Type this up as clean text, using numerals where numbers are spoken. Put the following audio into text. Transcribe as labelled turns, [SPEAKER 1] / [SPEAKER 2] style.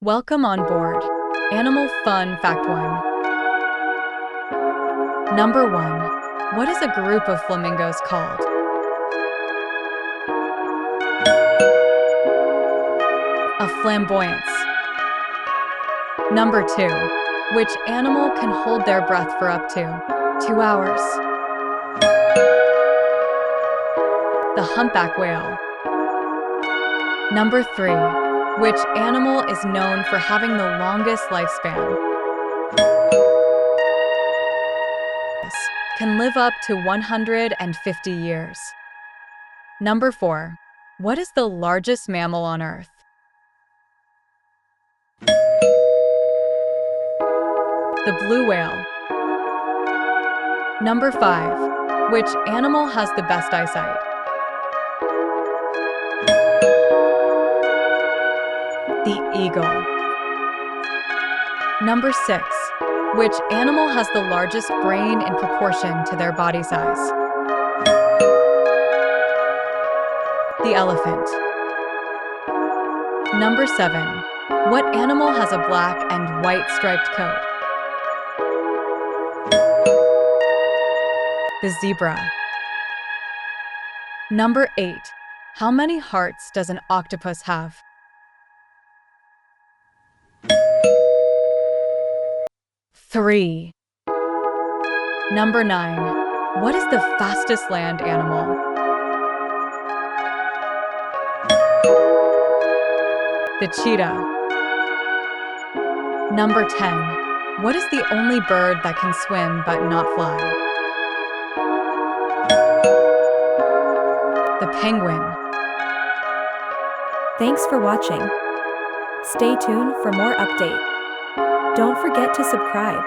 [SPEAKER 1] Welcome on board. Animal Fun Fact 1. Number 1. What is a group of flamingos called? A flamboyance. Number 2. Which animal can hold their breath for up to 2 hours? The humpback whale. Number 3. Which animal is known for having the longest lifespan? Can live up to 150 years. Number 4. What is the largest mammal on Earth? The blue whale. Number 5. Which animal has the best eyesight? The eagle. Number 6. Which animal has the largest brain in proportion to their body size? The elephant. Number 7. What animal has a black and white striped coat? The zebra. Number 8. How many hearts does an octopus have? 3. Number 9. What is the fastest land animal? The cheetah. Number 10. What is the only bird that can swim but not fly? The penguin.
[SPEAKER 2] Thanks for watching. Stay tuned for more updates. Don't forget to subscribe.